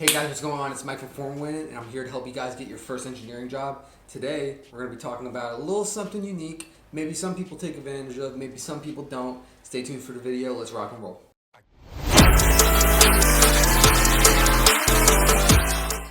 Hey guys, what's going on? It's Mike from Formwin, and I'm here to help you guys get your first engineering job. Today, we're going to be talking about a little something unique. Maybe some people take advantage of, maybe some people don't. Stay tuned for the video. Let's rock and roll.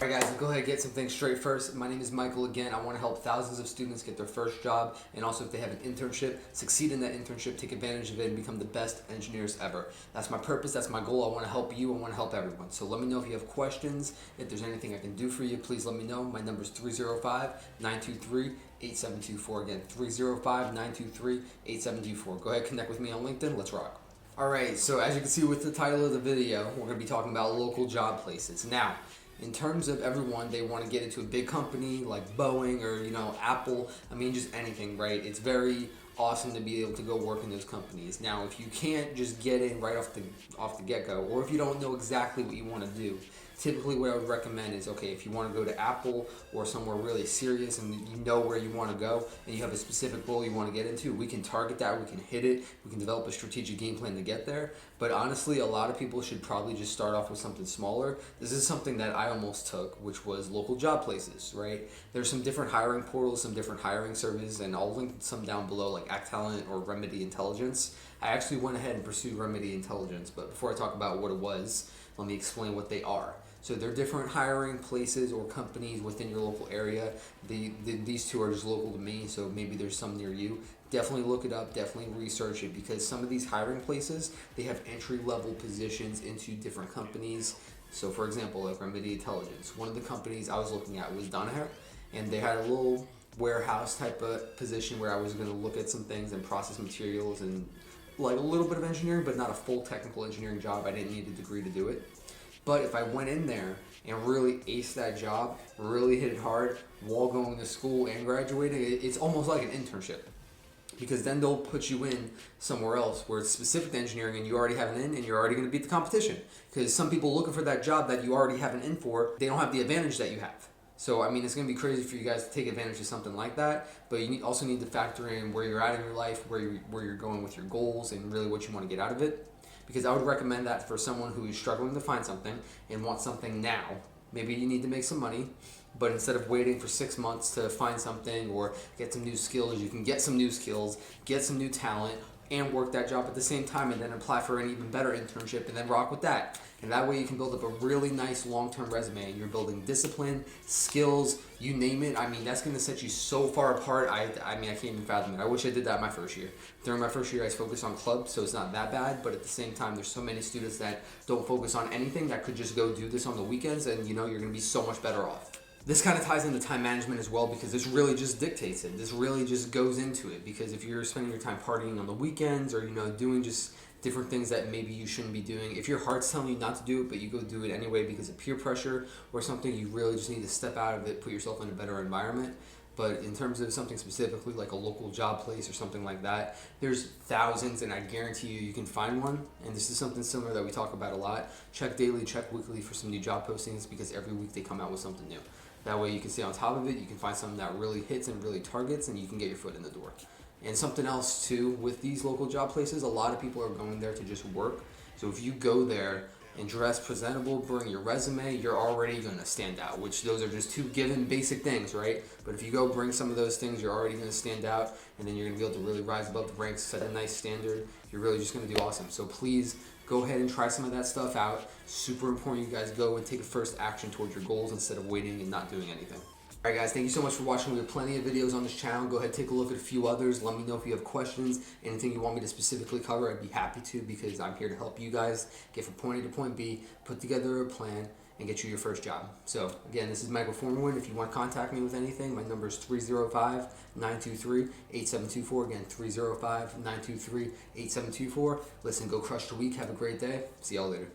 Alright guys, go ahead and get some things straight first. My name is Michael again. I want to help thousands of students get their first job, and also if they have an internship, succeed in that internship, take advantage of it, and become the best engineers ever. That's my purpose, that's my goal. I want to help you, I want to help everyone. So let me know if you have questions, if there's anything I can do for you, please let me know. My number is 305-923-8724. Again, 305-923-8724. Go ahead, connect with me on LinkedIn. Let's rock. Alright, so as you can see with the title of the video, we're going to be talking about local job places. Now, in terms of everyone, they want to get into a big company like Boeing or, Apple. I mean, just anything, right? It's very awesome to be able to go work in those companies. Now, if you can't just get in right off the get-go, or if you don't know exactly what you want to do, typically what I would recommend is, okay, if you want to go to Apple or somewhere really serious and you know where you want to go and you have a specific goal you want to get into, we can target that, we can hit it, we can develop a strategic game plan to get there. But honestly, a lot of people should probably just start off with something smaller. This is something that I almost took, which was local job places, right? There's some different hiring portals, some different hiring services, and I'll link some down below like Act Talent or Remedy Intelligence. I actually went ahead and pursued Remedy Intelligence, but before I talk about what it was, let me explain what they are. So they're different hiring places or companies within your local area. These two are just local to me, so maybe there's some near you. Definitely look it up, definitely research it, because some of these hiring places, they have entry-level positions into different companies. So for example, like Remedy Intelligence, one of the companies I was looking at was Danaher, and they had a little warehouse type of position where I was going to look at some things and process materials and like a little bit of engineering, but not a full technical engineering job. I didn't need a degree to do it. But if I went in there and really aced that job, really hit it hard while going to school and graduating, it's almost like an internship. Because then they'll put you in somewhere else where it's specific to engineering and you already have an in and you're already going to beat the competition. Because some people looking for that job that you already have an in for, they don't have the advantage that you have. So, I mean, it's going to be crazy for you guys to take advantage of something like that, but you also need to factor in where you're at in your life, where you're going with your goals, and really what you want to get out of it. Because I would recommend that for someone who is struggling to find something and wants something now. Maybe you need to make some money, but instead of waiting for 6 months to find something or get some new skills, you can get some new skills, get some new talent, and work that job at the same time, and then apply for an even better internship and then rock with that. And that way you can build up a really nice long-term resume, and you're building discipline, skills, you name it. I mean, that's going to set you so far apart. I mean, I can't even fathom it. I wish I did that my first year. During my first year, I focused on clubs, so it's not that bad, but at the same time, there's so many students that don't focus on anything that could just go do this on the weekends, and you're going to be so much better off. This kind of ties into time management as well, because this really just dictates it. This really just goes into it, because if you're spending your time partying on the weekends or, doing just different things that maybe you shouldn't be doing, if your heart's telling you not to do it, but you go do it anyway because of peer pressure or something, you really just need to step out of it, put yourself in a better environment. But in terms of something specifically like a local job place or something like that, there's thousands, and I guarantee you can find one. And this is something similar that we talk about a lot. Check daily, check weekly for some new job postings, because every week they come out with something new. That way you can stay on top of it, you can find something that really hits and really targets, and you can get your foot in the door. And something else too, with these local job places, a lot of people are going there to just work. So if you go there and dress presentable, bring your resume, you're already going to stand out, which those are just two given basic things, right? But if you go bring some of those things, you're already going to stand out, and then you're going to be able to really rise above the ranks, set a nice standard. You're really just going to do awesome. So please go ahead and try some of that stuff out. Super important you guys go and take a first action towards your goals instead of waiting and not doing anything. Alright guys, thank you so much for watching. We have plenty of videos on this channel. Go ahead, take a look at a few others. Let me know if you have questions, anything you want me to specifically cover. I'd be happy to, because I'm here to help you guys get from point A to point B, put together a plan, and get you your first job. So again, this is Michael Formwin. If you want to contact me with anything, my number is 305-923-8724. Again, 305-923-8724. Listen, go crush the week. Have a great day. See y'all later.